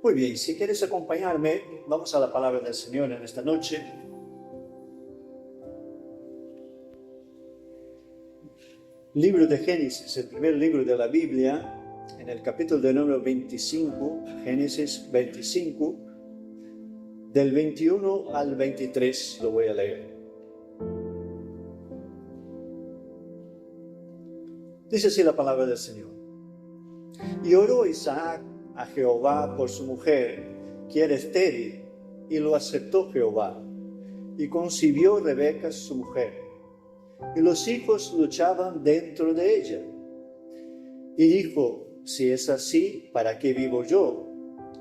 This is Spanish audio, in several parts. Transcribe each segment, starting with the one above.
Muy bien, si quieres acompañarme, vamos a la palabra del Señor en esta noche. Libro de Génesis, el primer libro de la Biblia, en el capítulo de número 25, Génesis 25, del 21 al 23, lo voy a leer. Dice así la palabra del Señor. Y oró Isaac a Jehová por su mujer, que era estéril, y lo aceptó Jehová. Y concibió Rebeca su mujer, y los hijos luchaban dentro de ella. Y dijo, si es así, ¿para qué vivo yo?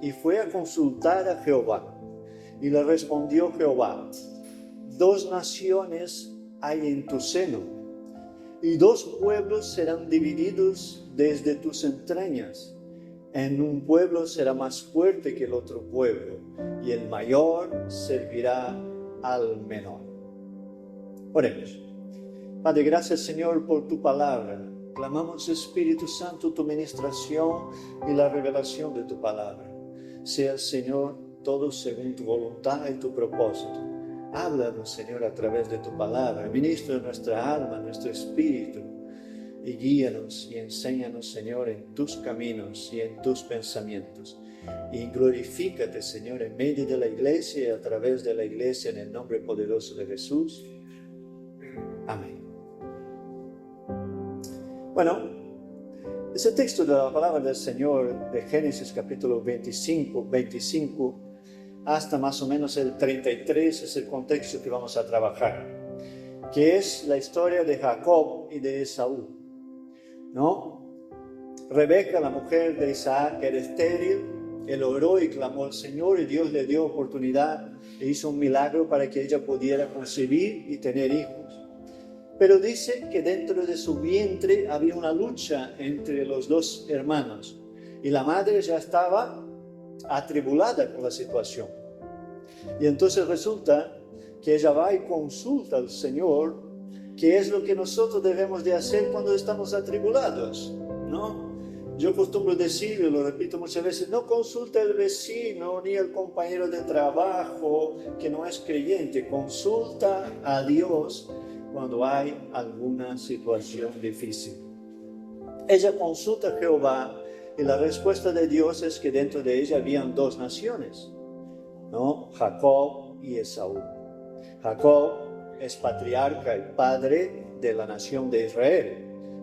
Y fue a consultar a Jehová. Y le respondió Jehová, 2 naciones hay en tu seno, y 2 pueblos serán divididos desde tus entrañas. En un pueblo será más fuerte que el otro pueblo, y el mayor servirá al menor. Oremos. Padre, gracias Señor por tu palabra. Clamamos Espíritu Santo tu ministración y la revelación de tu palabra. Sea Señor todo según tu voluntad y tu propósito. Háblanos Señor a través de tu palabra. Ministra nuestra alma, nuestro espíritu. Y guíanos y enséñanos, Señor, en tus caminos y en tus pensamientos. Y glorifícate, Señor, en medio de la iglesia y a través de la iglesia, en el nombre poderoso de Jesús. Amén. Bueno, ese texto de la palabra del Señor de Génesis capítulo 25, hasta más o menos el 33 es el contexto que vamos a trabajar, que es la historia de Jacob y de Esaú. ¿No? Rebeca, la mujer de Isaac, era estéril. Él oró y clamó al Señor y Dios le dio oportunidad e hizo un milagro para que ella pudiera concebir y tener hijos. Pero dice que dentro de su vientre había una lucha entre los 2 hermanos y la madre ya estaba atribulada con la situación. Y entonces resulta que ella va y consulta al Señor. ¿Qué es lo que nosotros debemos de hacer cuando estamos atribulados? ¿No? Yo acostumbro decir, y lo repito muchas veces, no consulta al vecino ni al compañero de trabajo que no es creyente. Consulta a Dios cuando hay alguna situación difícil. Ella consulta a Jehová y la respuesta de Dios es que dentro de ella habían 2 naciones, ¿no? Jacob y Esaú. Jacob es patriarca y padre de la nación de Israel.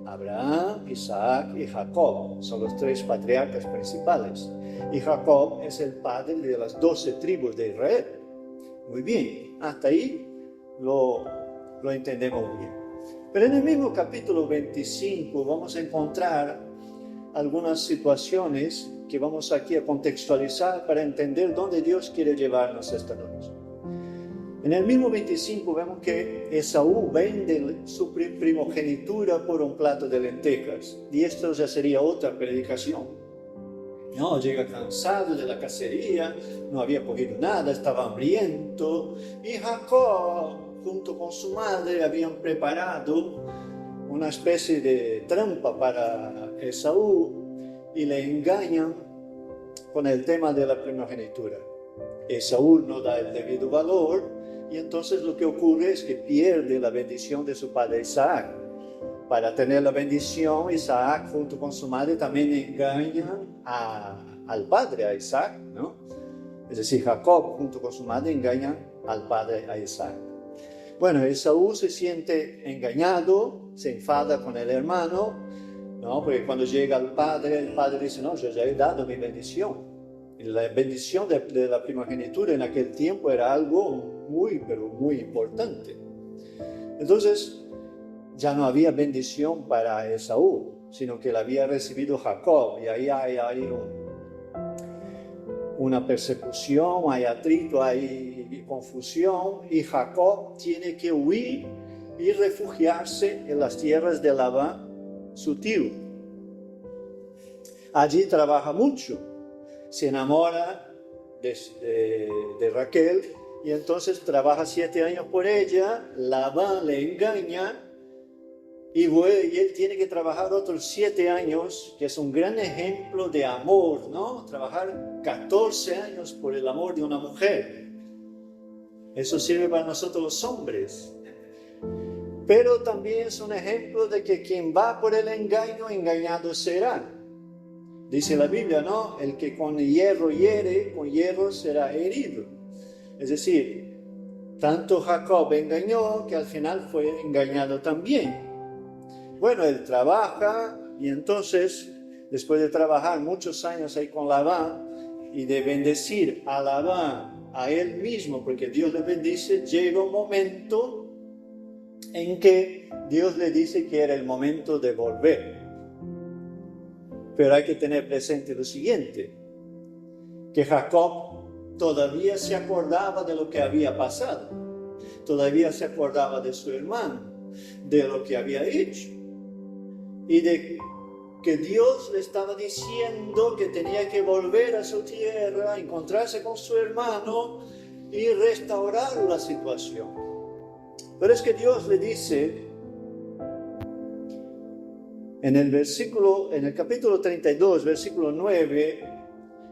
Abraham, Isaac y Jacob son los 3 patriarcas principales. Y Jacob es el padre de las 12 tribus de Israel. Muy bien, hasta ahí lo entendemos bien. Pero en el mismo capítulo 25 vamos a encontrar algunas situaciones que vamos aquí a contextualizar para entender dónde Dios quiere llevarnos esta noche. En el mismo 25 vemos que Esaú vende su primogenitura por un plato de lentejas. Y esto ya sería otra predicación. No, llega cansado de la cacería, no había cogido nada, estaba hambriento. Y Jacob, junto con su madre, habían preparado una especie de trampa para Esaú y le engañan con el tema de la primogenitura. Esaú no da el debido valor. Y entonces lo que ocurre es que pierde la bendición de su padre Isaac. Para tener la bendición, Isaac junto con su madre también engañan al padre, a Isaac, ¿no? Es decir, Jacob junto con su madre engañan al padre, a Isaac. Bueno, Esaú se siente engañado, se enfada con el hermano, ¿no? Porque cuando llega el padre dice, no, yo ya he dado mi bendición. Y la bendición de la primogenitura en aquel tiempo era algo muy, pero muy importante. Entonces, ya no había bendición para Esaú, sino que la había recibido Jacob. Y ahí hay una persecución, hay atrito, hay confusión. Y Jacob tiene que huir y refugiarse en las tierras de Labán, su tío. Allí trabaja mucho. Se enamora de Raquel y entonces trabaja 7 años por ella. Labán le engaña y él tiene que trabajar otros 7 años, que es un gran ejemplo de amor, ¿no? Trabajar 14 años por el amor de una mujer. Eso sirve para nosotros los hombres. Pero también es un ejemplo de que quien va por el engaño, engañado será. Dice la Biblia, ¿no? El que con hierro hiere, con hierro será herido. Es decir, tanto Jacob engañó que al final fue engañado también. Bueno, él trabaja y entonces, después de trabajar muchos años ahí con Labán y de bendecir a Labán, a él mismo, porque Dios le bendice, llega un momento en que Dios le dice que era el momento de volver. Pero hay que tener presente lo siguiente, que Jacob todavía se acordaba de lo que había pasado, todavía se acordaba de su hermano, de lo que había hecho, y de que Dios le estaba diciendo que tenía que volver a su tierra, encontrarse con su hermano y restaurar la situación. Pero es que Dios le dice en el capítulo 32, versículo 9,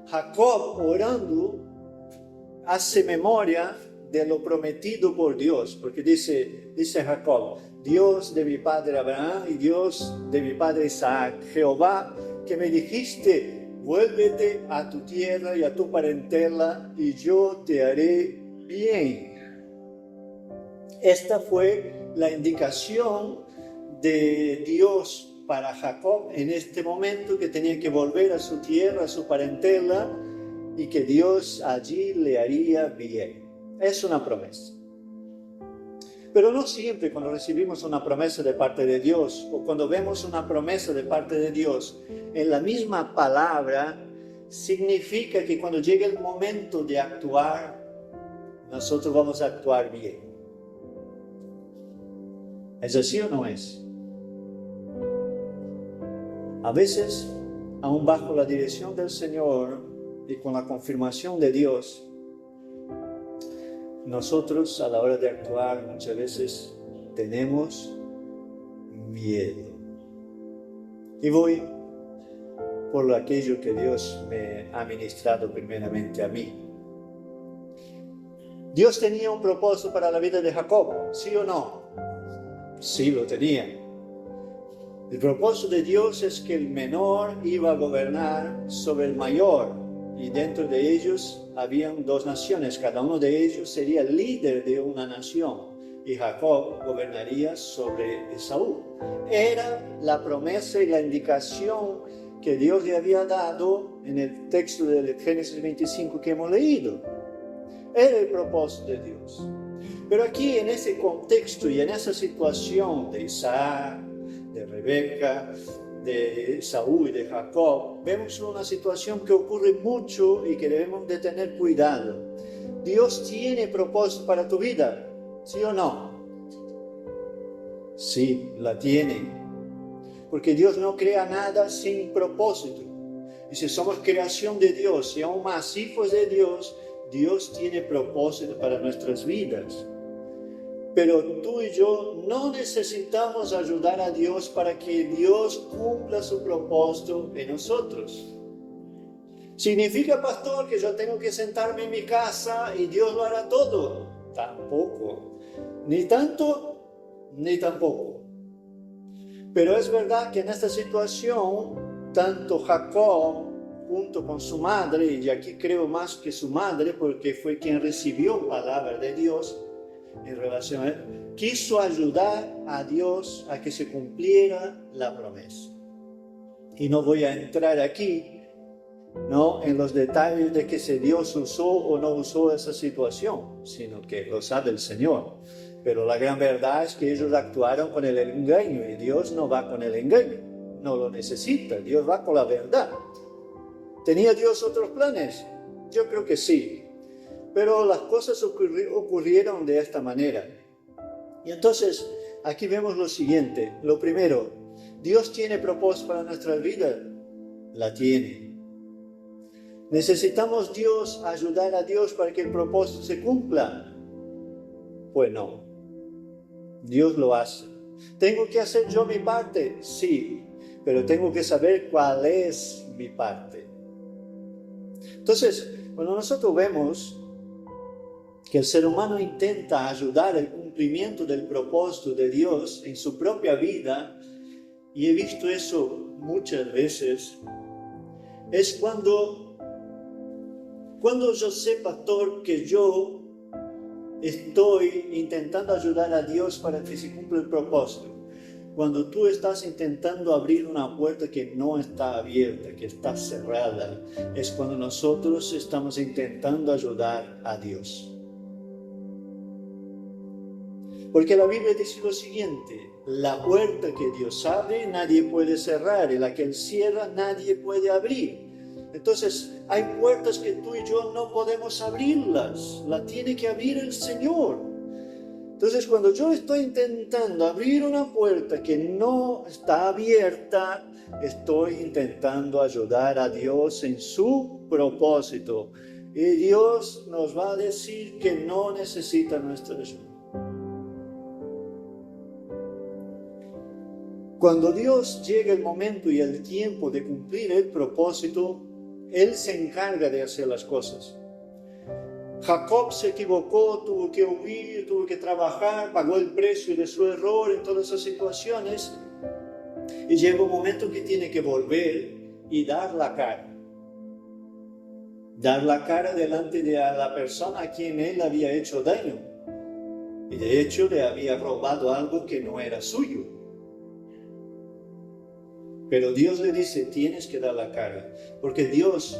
Jacob orando hace memoria de lo prometido por Dios, porque dice Jacob, Dios de mi padre Abraham y Dios de mi padre Isaac, Jehová, que me dijiste, vuélvete a tu tierra y a tu parentela y yo te haré bien. Esta fue la indicación de Dios para Jacob en este momento, que tenía que volver a su tierra, a su parentela, y que Dios allí le haría bien. Es una promesa. Pero no siempre cuando recibimos una promesa de parte de Dios o cuando vemos una promesa de parte de Dios en la misma palabra, significa que cuando llegue el momento de actuar, nosotros vamos a actuar bien. ¿Es así o no es? A veces, aún bajo la dirección del Señor y con la confirmación de Dios, nosotros a la hora de actuar muchas veces tenemos miedo. Y voy por aquello que Dios me ha ministrado primeramente a mí. ¿Dios tenía un propósito para la vida de Jacob? ¿Sí o no? Sí, lo tenía. El propósito de Dios es que el menor iba a gobernar sobre el mayor, y dentro de ellos habían 2 naciones, cada uno de ellos sería líder de una nación, y Jacob gobernaría sobre Esaú. Era la promesa y la indicación que Dios le había dado en el texto del Génesis 25 que hemos leído. Era el propósito de Dios. Pero aquí en ese contexto y en esa situación de Isaac, de Rebeca, de Esaú y de Jacob, vemos una situación que ocurre mucho y que debemos de tener cuidado. Dios tiene propósito para tu vida, ¿sí o no? Sí, la tiene. Porque Dios no crea nada sin propósito. Y si somos creación de Dios y aún más hijos de Dios, Dios tiene propósito para nuestras vidas. Pero tú y yo no necesitamos ayudar a Dios para que Dios cumpla su propósito en nosotros. ¿Significa, pastor, que yo tengo que sentarme en mi casa y Dios lo hará todo? Tampoco. Ni tanto, ni tampoco. Pero es verdad que en esta situación, tanto Jacob junto con su madre, y aquí creo más que su madre porque fue quien recibió palabra de Dios, en relación a él, quiso ayudar a Dios a que se cumpliera la promesa. Y no voy a entrar aquí, ¿no?, en los detalles de que si Dios usó o no usó esa situación, sino que lo sabe el Señor. Pero la gran verdad es que ellos actuaron con el engaño y Dios no va con el engaño, no lo necesita, Dios va con la verdad. ¿Tenía Dios otros planes? Yo creo que sí. Pero las cosas ocurrieron de esta manera. Y entonces, aquí vemos lo siguiente. Lo primero, ¿Dios tiene propósito para nuestra vida? La tiene. ¿Necesitamos ayudar a Dios para que el propósito se cumpla? Pues no. Dios lo hace. ¿Tengo que hacer yo mi parte? Sí, pero tengo que saber cuál es mi parte. Entonces, cuando nosotros vemos que el ser humano intenta ayudar al cumplimiento del propósito de Dios en su propia vida, y he visto eso muchas veces, es cuando yo sé, pastor, que yo estoy intentando ayudar a Dios para que se cumpla el propósito. Cuando tú estás intentando abrir una puerta que no está abierta, que está cerrada, es cuando nosotros estamos intentando ayudar a Dios. Porque la Biblia dice lo siguiente: la puerta que Dios abre, nadie puede cerrar, y la que Él cierra, nadie puede abrir. Entonces, hay puertas que tú y yo no podemos abrirlas, la tiene que abrir el Señor. Entonces, cuando yo estoy intentando abrir una puerta que no está abierta, estoy intentando ayudar a Dios en su propósito. Y Dios nos va a decir que no necesita nuestra ayuda. Cuando Dios llega el momento y el tiempo de cumplir el propósito, Él se encarga de hacer las cosas. Jacob se equivocó, tuvo que huir, tuvo que trabajar, pagó el precio de su error en todas esas situaciones. Y llega un momento que tiene que volver y dar la cara. Dar la cara delante de la persona a quien él había hecho daño. Y de hecho le había robado algo que no era suyo. Pero Dios le dice, tienes que dar la cara. Porque Dios,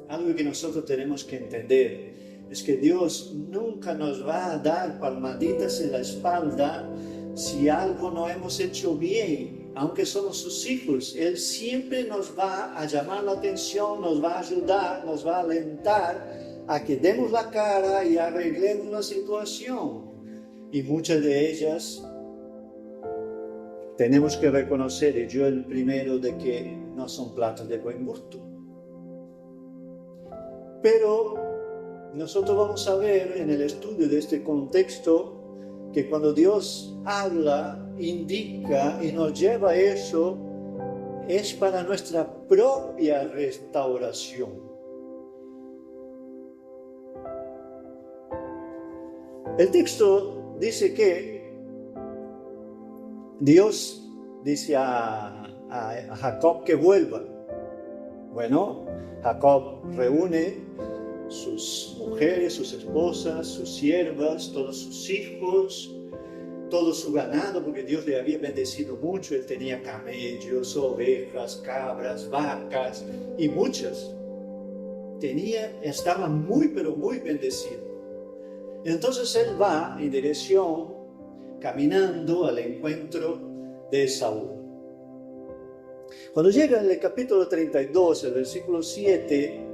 algo que nosotros tenemos que entender, es que Dios nunca nos va a dar palmaditas en la espalda si algo no hemos hecho bien. Aunque somos sus hijos, Él siempre nos va a llamar la atención, nos va a ayudar, nos va a alentar a que demos la cara y arreglemos la situación. Y muchas de ellas tenemos que reconocer, y yo el primero, de que no son platos de buen gusto. Pero nosotros vamos a ver en el estudio de este contexto que cuando Dios habla, indica y nos lleva a eso, es para nuestra propia restauración. El texto dice que Dios dice a Jacob que vuelva. Bueno, Jacob reúne sus mujeres, sus esposas, sus siervas, todos sus hijos, todo su ganado, porque Dios le había bendecido mucho. Él tenía camellos, ovejas, cabras, vacas y muchas. Estaba muy, pero muy bendecido. Entonces él va en dirección, caminando al encuentro de Saúl. Cuando llega en el capítulo 32, el versículo 7,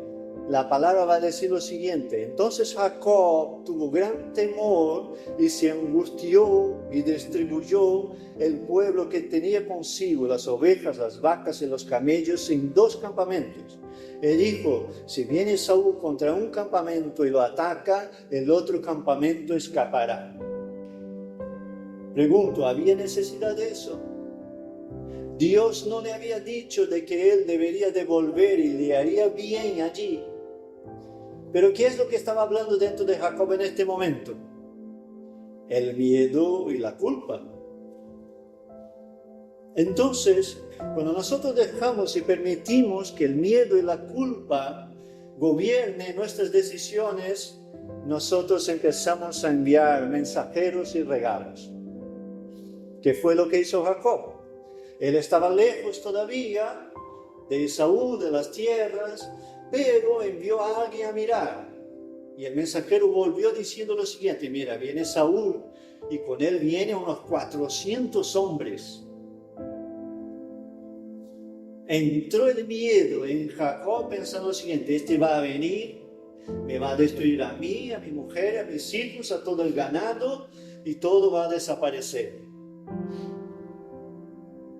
la palabra va a decir lo siguiente: entonces Jacob tuvo gran temor y se angustió y distribuyó el pueblo que tenía consigo, las ovejas, las vacas y los camellos, en 2 campamentos. Él dijo, si viene Saúl contra un campamento y lo ataca, el otro campamento escapará. Pregunto, ¿había necesidad de eso? Dios no le había dicho de que él debería de volver y le haría bien allí. Pero ¿qué es lo que estaba hablando dentro de Jacob en este momento? El miedo y la culpa. Entonces, cuando nosotros dejamos y permitimos que el miedo y la culpa gobiernen nuestras decisiones, nosotros empezamos a enviar mensajeros y regalos. ¿Qué fue lo que hizo Jacob? Él estaba lejos todavía de Esaú, de las tierras, pero envió a alguien a mirar. Y el mensajero volvió diciendo lo siguiente: mira, viene Saúl y con él vienen unos 400 hombres. Entró el miedo en Jacob pensando lo siguiente: este va a venir, me va a destruir a mí, a mi mujer, a mis hijos, a todo el ganado, y todo va a desaparecer.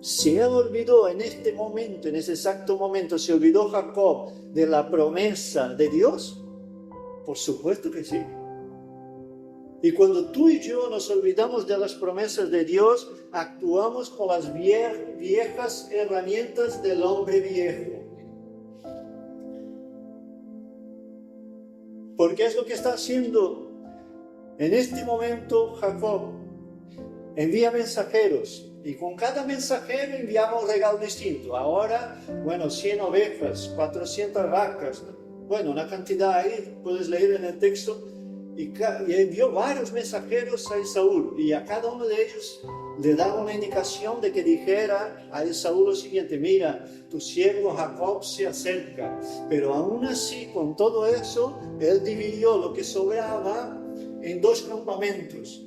¿Se olvidó en este momento, en ese exacto momento, se olvidó Jacob de la promesa de Dios? Por supuesto que sí. Y cuando tú y yo nos olvidamos de las promesas de Dios, actuamos con las viejas herramientas del hombre viejo. Porque es lo que está haciendo en este momento Jacob. Envía mensajeros y con cada mensajero enviaba un regalo distinto. Ahora, 100 ovejas, 400 vacas, una cantidad ahí, puedes leer en el texto. Y envió varios mensajeros a Esaú, y a cada uno de ellos le daba una indicación de que dijera a Esaú lo siguiente: mira, tu siervo Jacob se acerca. Pero aún así, con todo eso, él dividió lo que sobraba en 2 campamentos.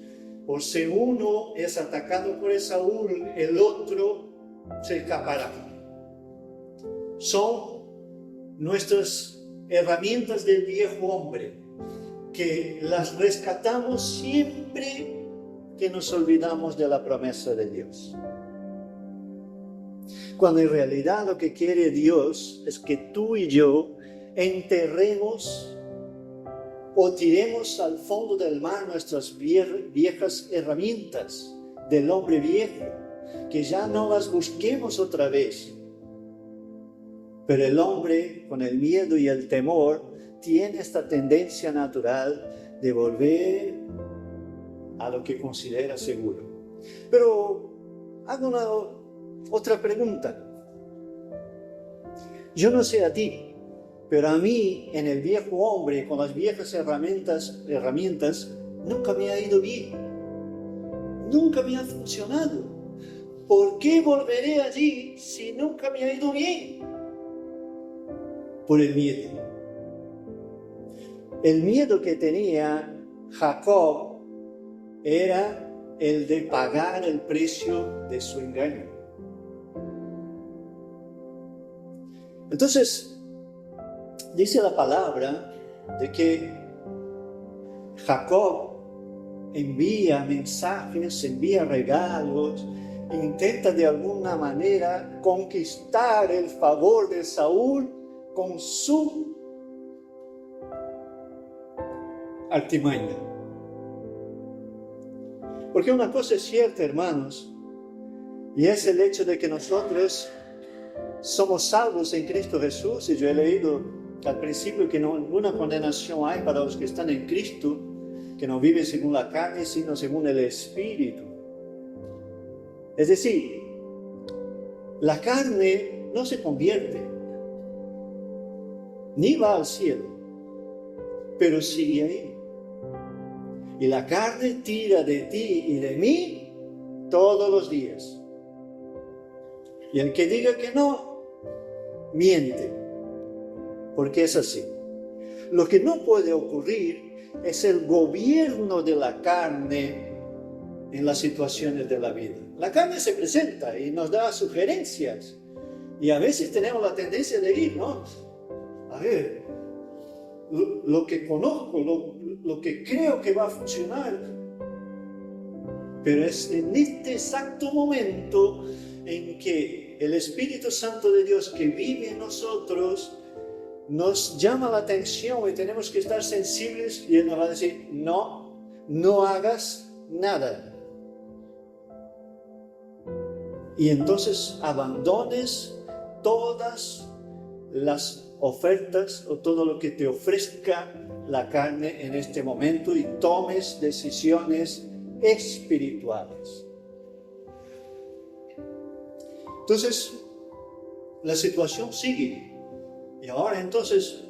Por si uno es atacado por Esaú, el otro se escapará. Son nuestras herramientas del viejo hombre, que las rescatamos siempre que nos olvidamos de la promesa de Dios. Cuando en realidad lo que quiere Dios es que tú y yo enterremos o tiremos al fondo del mar nuestras viejas herramientas del hombre viejo, que ya no las busquemos otra vez. Pero el hombre, con el miedo y el temor, tiene esta tendencia natural de volver a lo que considera seguro. Pero hago otra pregunta. Yo no sé a ti, pero a mí, en el viejo hombre, con las viejas herramientas, nunca me ha ido bien. Nunca me ha funcionado. ¿Por qué volveré allí si nunca me ha ido bien? Por el miedo. El miedo que tenía Jacob era el de pagar el precio de su engaño. Entonces, dice la palabra de que Jacob envía mensajes, envía regalos, intenta de alguna manera conquistar el favor de Saúl con su artimaña. Porque una cosa es cierta, hermanos, y es el hecho de que nosotros somos salvos en Cristo Jesús. Y yo he leído al principio que ninguna condenación hay para los que están en Cristo, que no viven según la carne, sino según el Espíritu. Es decir, la carne no se convierte, ni va al cielo, pero sigue ahí. Y la carne tira de ti y de mí todos los días. Y el que diga que no, miente, porque es así. Lo que no puede ocurrir es el gobierno de la carne en las situaciones de la vida. La carne se presenta y nos da sugerencias, y a veces tenemos la tendencia de ir, ¿no? A ver, lo que conozco, lo que creo que va a funcionar. Pero es en este exacto momento en que el Espíritu Santo de Dios que vive en nosotros nos llama la atención, y tenemos que estar sensibles, y Él nos va a decir: no hagas nada. Y entonces abandones todas las ofertas o todo lo que te ofrezca la carne en este momento, y tomes decisiones espirituales. Entonces, la situación sigue. Y ahora entonces,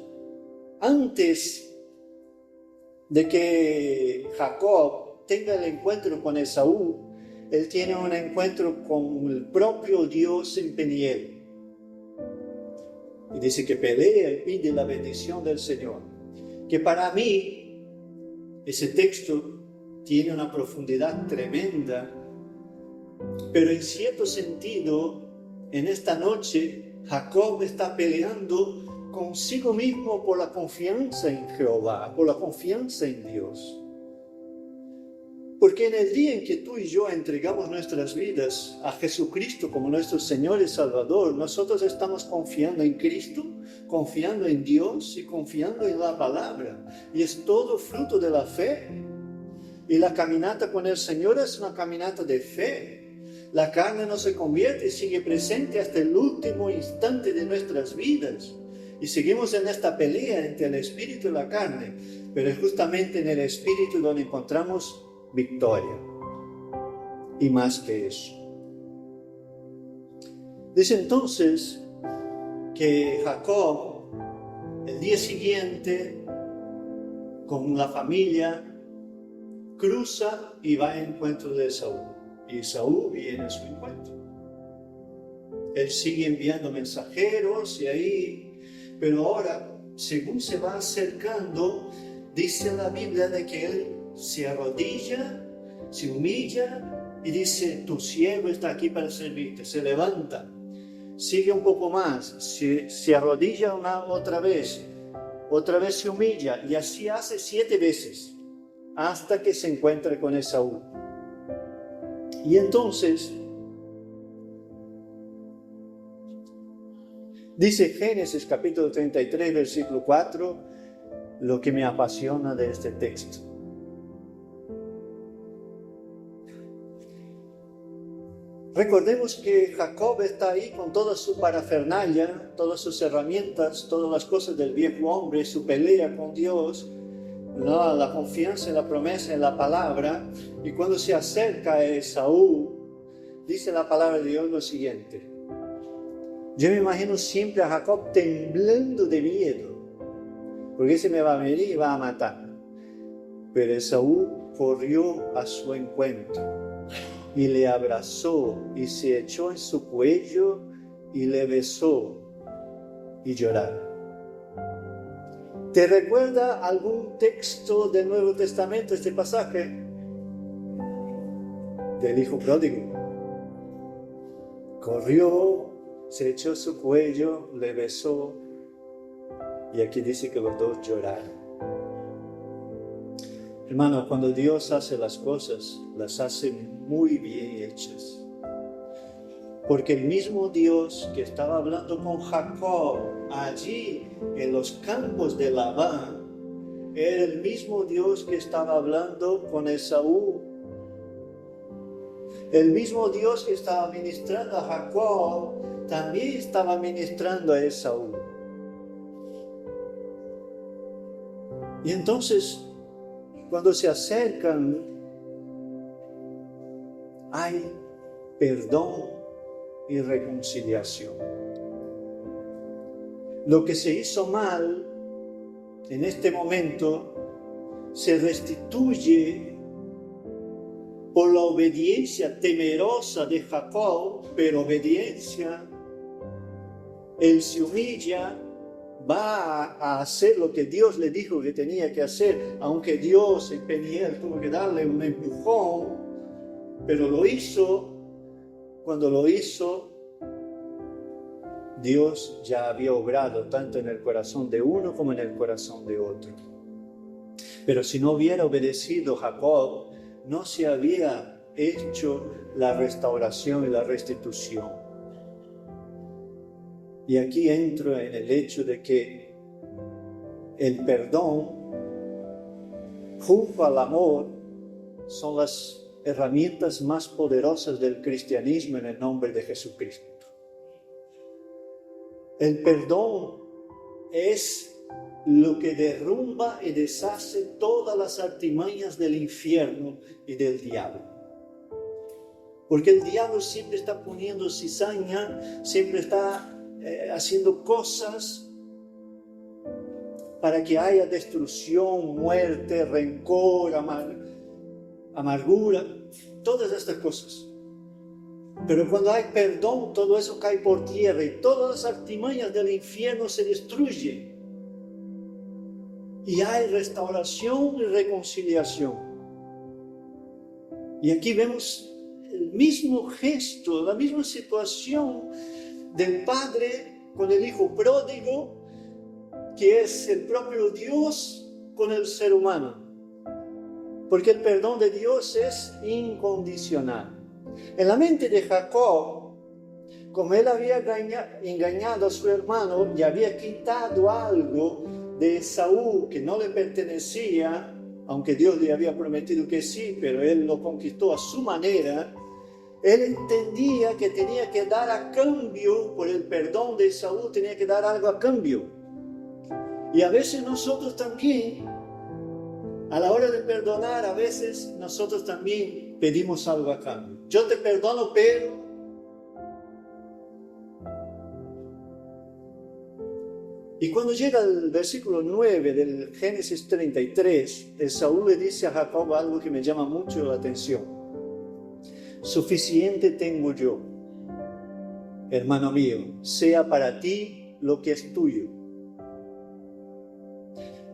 antes de que Jacob tenga el encuentro con Esaú, él tiene un encuentro con el propio Dios en Peniel. Y dice que pelea y pide la bendición del Señor. Que para mí, ese texto tiene una profundidad tremenda, pero en cierto sentido, en esta noche, Jacob está peleando consigo mismo por la confianza en Jehová, por la confianza en Dios. Porque en el día en que tú y yo entregamos nuestras vidas a Jesucristo como nuestro Señor y Salvador, nosotros estamos confiando en Cristo, confiando en Dios y confiando en la palabra. Y es todo fruto de la fe. Y la caminata con el Señor es una caminata de fe. La carne no se convierte y sigue presente hasta el último instante de nuestras vidas. Y seguimos en esta pelea entre el espíritu y la carne. Pero es justamente en el espíritu donde encontramos victoria. Y más que eso. Dice entonces que Jacob, el día siguiente, con la familia, cruza y va en encuentro de Esaú. Y Esaú viene a su encuentro. Él sigue enviando mensajeros y ahí, pero ahora, según se va acercando, dice la Biblia de que él se arrodilla, se humilla y dice: tu siervo está aquí para servirte. Se levanta, sigue un poco más, se arrodilla otra vez se humilla, y así hace 7 veces hasta que se encuentre con Esaú. Y entonces dice Génesis capítulo 33 versículo 4 lo que me apasiona de este texto. Recordemos que Jacob está ahí con toda su parafernalia, todas sus herramientas, todas las cosas del viejo hombre, su pelea con Dios, ¿no? La confianza en la promesa, en la palabra. Y cuando se acerca a Esaú, dice la palabra de Dios lo siguiente. Yo me imagino siempre a Jacob temblando de miedo, porque ese me va a venir y va a matar. Pero Esaú corrió a su encuentro y le abrazó y se echó en su cuello y le besó y lloraron. ¿Te recuerda algún texto del Nuevo Testamento este pasaje? Del hijo pródigo. Corrió, se echó su cuello, le besó, y aquí dice que los dos lloraron. Hermano, cuando Dios hace las cosas, las hace muy bien hechas. Porque el mismo Dios que estaba hablando con Jacob allí en los campos de Labán, era el mismo Dios que estaba hablando con Esaú. El mismo Dios que estaba ministrando a Jacob, también estaba ministrando a Esaú. Y entonces, cuando se acercan, hay perdón y reconciliación. Lo que se hizo mal en este momento se restituye por la obediencia temerosa de Jacob, pero obediencia. Él se humilla, va a hacer lo que Dios le dijo que tenía que hacer, aunque Dios en Peniel tuvo que darle un empujón, pero lo hizo. Cuando lo hizo, Dios ya había obrado tanto en el corazón de uno como en el corazón de otro. Pero si no hubiera obedecido Jacob, no se había hecho la restauración y la restitución. Y aquí entro en el hecho de que el perdón junto al amor son las herramientas más poderosas del cristianismo en el nombre de Jesucristo. El perdón es lo que derrumba y deshace todas las artimañas del infierno y del diablo. Porque el diablo siempre está poniendo cizaña, siempre está haciendo cosas para que haya destrucción, muerte, rencor, amargura, todas estas cosas. Pero cuando hay perdón, todo eso cae por tierra y todas las artimañas del infierno se destruyen. Y hay restauración y reconciliación. Y aquí vemos el mismo gesto, la misma situación del padre con el hijo pródigo, que es el propio Dios con el ser humano. Porque el perdón de Dios es incondicional. En la mente de Jacob, como él había engañado a su hermano y había quitado algo de Esaú que no le pertenecía, aunque Dios le había prometido que sí, pero él lo conquistó a su manera. Él entendía que tenía que dar a cambio, por el perdón de Esaú, tenía que dar algo a cambio. Y a veces nosotros también, a la hora de perdonar, a veces nosotros también pedimos algo a cambio. Yo te perdono, pero... Y cuando llega el versículo 9 del Génesis 33, Esaú le dice a Jacob algo que me llama mucho la atención. Suficiente tengo yo, hermano mío, sea para ti lo que es tuyo.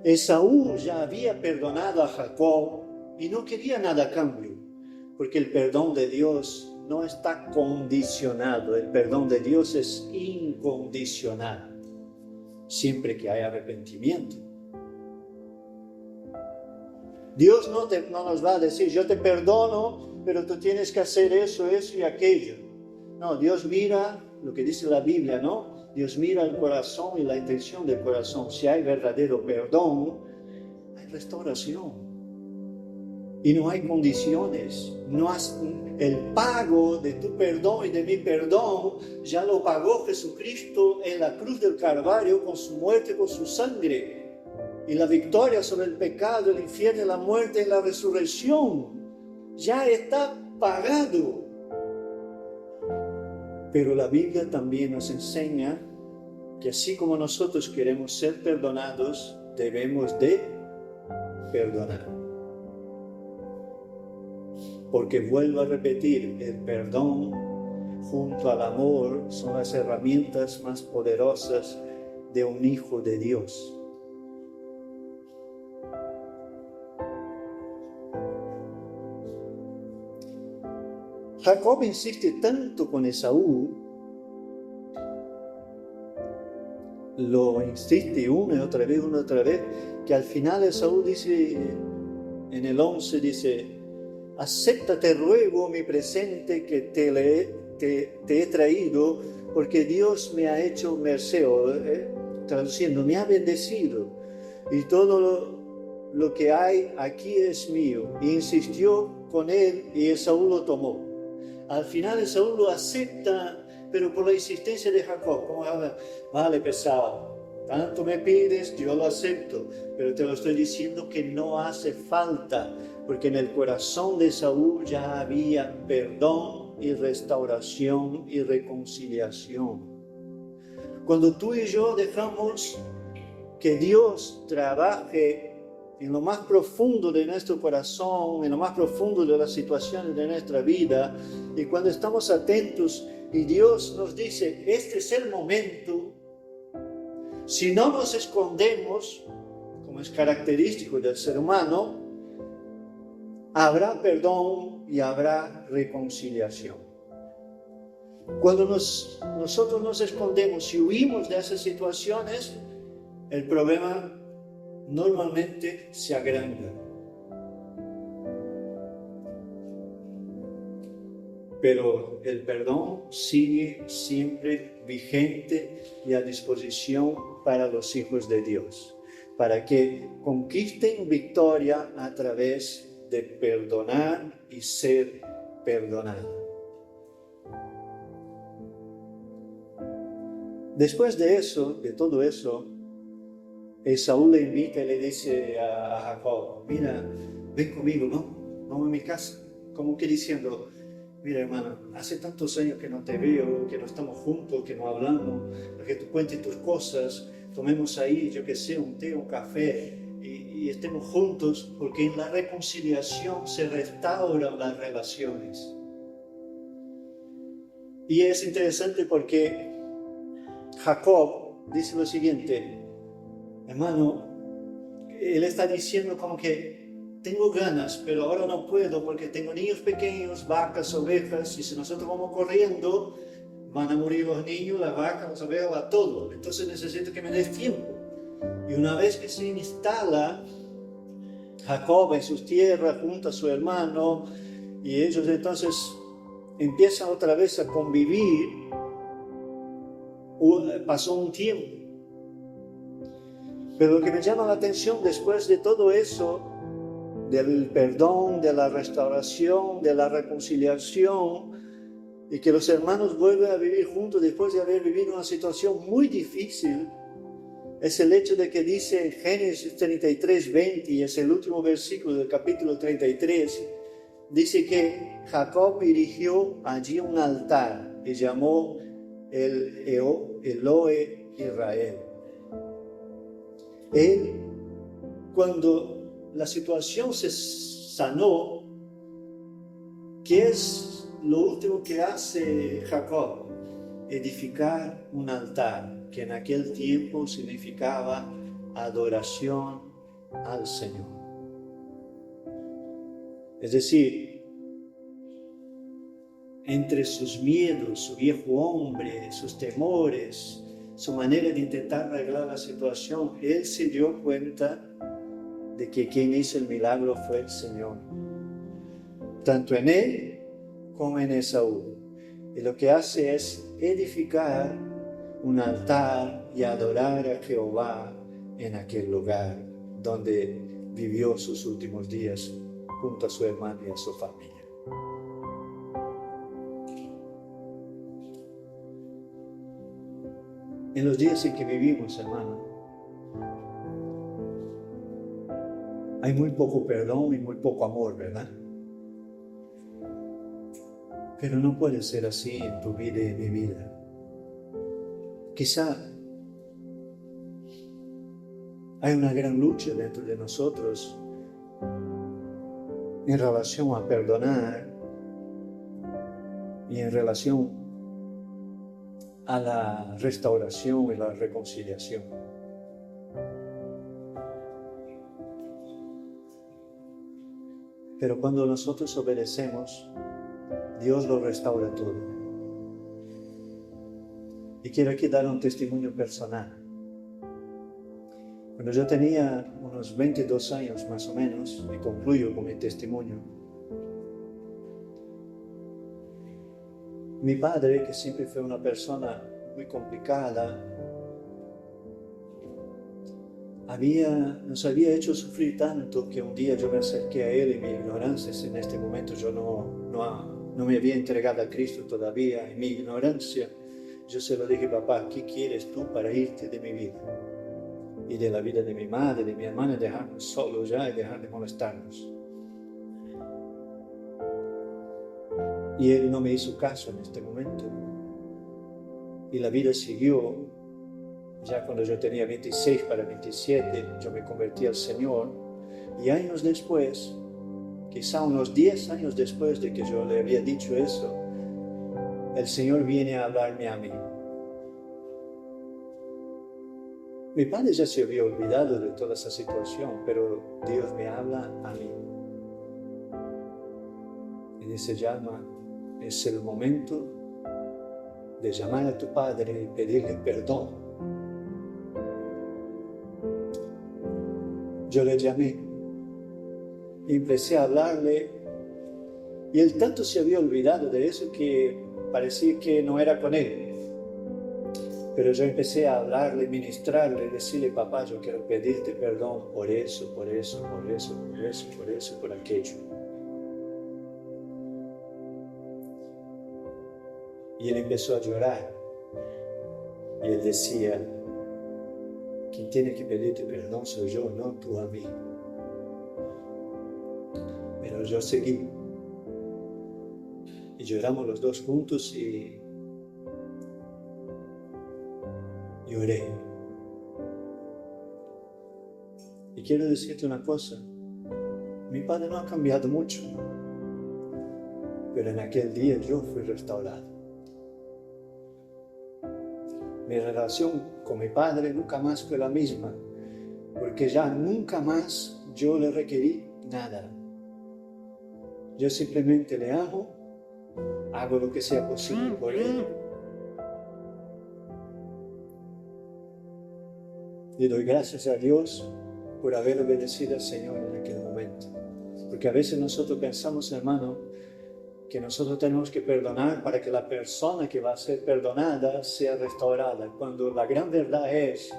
Esaú ya había perdonado a Jacob y no quería nada a cambio, porque el perdón de Dios no está condicionado, el perdón de Dios es incondicional, siempre que hay arrepentimiento. Dios no nos va a decir, yo te perdono, pero tú tienes que hacer eso, eso y aquello. No, Dios mira lo que dice la Biblia, ¿no? Dios mira el corazón y la intención del corazón. Si hay verdadero perdón, hay restauración. Y no hay condiciones. El pago de tu perdón y de mi perdón ya lo pagó Jesucristo en la cruz del Calvario con su muerte, con su sangre. Y la victoria sobre el pecado, el infierno, la muerte y la resurrección ya está pagado. Pero la Biblia también nos enseña que así como nosotros queremos ser perdonados, debemos de perdonar. Porque vuelvo a repetir, el perdón junto al amor son las herramientas más poderosas de un hijo de Dios. Jacob insiste tanto con Esaú, lo insiste una y otra vez, que al final Esaú dice, en el 11 dice, acéptate ruego mi presente que te he traído, porque Dios me ha hecho merced, traduciendo, me ha bendecido, y todo lo que hay aquí es mío. Y insistió con él y Esaú lo tomó. Al final Esaú lo acepta, pero por la insistencia de Jacob. Como vale, pesado, tanto me pides, yo lo acepto, pero te lo estoy diciendo que no hace falta, porque en el corazón de Esaú ya había perdón y restauración y reconciliación. Cuando tú y yo dejamos que Dios trabaje en lo más profundo de nuestro corazón, en lo más profundo de las situaciones de nuestra vida, y cuando estamos atentos y Dios nos dice, este es el momento, si no nos escondemos, como es característico del ser humano, habrá perdón y habrá reconciliación. Cuando nosotros nos escondemos y huimos de esas situaciones, el problema normalmente se agranda. Pero el perdón sigue siempre vigente y a disposición para los hijos de Dios, para que conquisten victoria a través de perdonar y ser perdonado. Después de eso, de todo eso, Esaú le invita y le dice a Jacob, mira, ven conmigo, vamos a mi casa. Como que diciendo, mira hermano, hace tantos años que no te veo, que no estamos juntos, que no hablamos, para que tú cuentes tus cosas, tomemos ahí, yo qué sé, un té, un café, y estemos juntos, porque en la reconciliación se restauran las relaciones. Y es interesante porque Jacob dice lo siguiente, hermano, él está diciendo como que tengo ganas, pero ahora no puedo porque tengo niños pequeños, vacas, ovejas, y si nosotros vamos corriendo, van a morir los niños, las vacas, las ovejas, va todo. Entonces necesito que me des tiempo. Y una vez que se instala Jacob en sus tierras junto a su hermano, y ellos entonces empiezan otra vez a convivir, pasó un tiempo. Pero lo que me llama la atención después de todo eso del perdón, de la restauración, de la reconciliación, y que los hermanos vuelvan a vivir juntos después de haber vivido una situación muy difícil, es el hecho de que dice en Génesis 33, 20, y es el último versículo del capítulo 33, dice que Jacob erigió allí un altar y llamó el Elohe Israel. Él, cuando la situación se sanó, ¿qué es lo último que hace Jacob? Edificar un altar, que en aquel tiempo significaba adoración al Señor. Es decir, entre sus miedos, su viejo hombre, sus temores, su manera de intentar arreglar la situación, él se dio cuenta de que quien hizo el milagro fue el Señor, tanto en él como en Esaú. Y lo que hace es edificar un altar y adorar a Jehová en aquel lugar donde vivió sus últimos días junto a su hermano y a su familia. En los días en que vivimos, hermano, hay muy poco perdón y muy poco amor, ¿verdad? Pero no puede ser así en tu vida y en mi vida. Quizá hay una gran lucha dentro de nosotros en relación a perdonar y en relación a la restauración y la reconciliación. Pero cuando nosotros obedecemos, Dios lo restaura todo. Y quiero aquí dar un testimonio personal. Cuando yo tenía unos 22 años más o menos, y concluyo con mi testimonio, mi padre, que siempre fue una persona muy complicada, nos había hecho sufrir tanto que un día yo me acerqué a él y mi ignorancia, en este momento yo no me había entregado a Cristo todavía, en mi ignorancia, yo se lo dije: papá, ¿qué quieres tú para irte de mi vida? Y de la vida de mi madre, de mi hermana, dejarnos solos ya y dejar de molestarnos. Y él no me hizo caso en este momento. Y la vida siguió. Ya cuando yo tenía 26 para 27, yo me convertí al Señor. Y años después, quizá unos 10 años después de que yo le había dicho eso, el Señor viene a hablarme a mí. Mi padre ya se había olvidado de toda esa situación, pero Dios me habla a mí. Y dice: Yalma, es el momento de llamar a tu padre y pedirle perdón. Yo le llamé y empecé a hablarle, y él tanto se había olvidado de eso que parecía que no era con él. Pero yo empecé a hablarle, ministrarle, decirle: papá, yo quiero pedirte perdón por eso, por eso, por eso, por eso, por eso, por aquello. Y él empezó a llorar. Y él decía: quien tiene que pedirte perdón soy yo, no tú a mí. Pero yo seguí. Y lloramos los dos juntos y lloré. Y quiero decirte una cosa: mi padre no ha cambiado mucho, pero en aquel día yo fui restaurado. Mi relación con mi padre nunca más fue la misma, porque ya nunca más yo le requerí nada. Yo simplemente le amo, hago lo que sea posible por él. Le doy gracias a Dios por haber obedecido al Señor en aquel momento. Porque a veces nosotros pensamos, hermano, que nosotros tenemos que perdonar para que la persona que va a ser perdonada sea restaurada, cuando la gran verdad es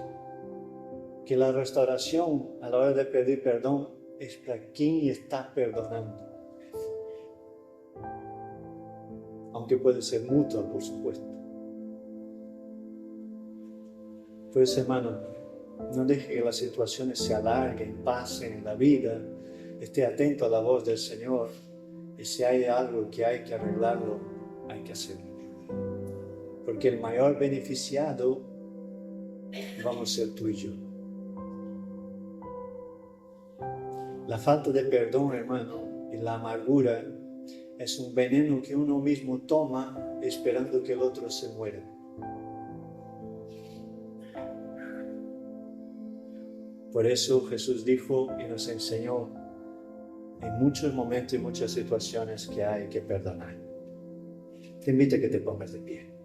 que la restauración a la hora de pedir perdón es para quien está perdonando. Aunque puede ser mutuo, por supuesto. Por eso, hermano, no deje que las situaciones se alarguen, pasen en la vida. Esté atento a la voz del Señor. Y si hay algo que hay que arreglarlo, hay que hacerlo. Porque el mayor beneficiado vamos a ser tú y yo. La falta de perdón, hermano, y la amargura es un veneno que uno mismo toma esperando que el otro se muera. Por eso Jesús dijo y nos enseñó en muchos momentos y muchas situaciones que hay que perdonar. Te invito a que te pongas de pie.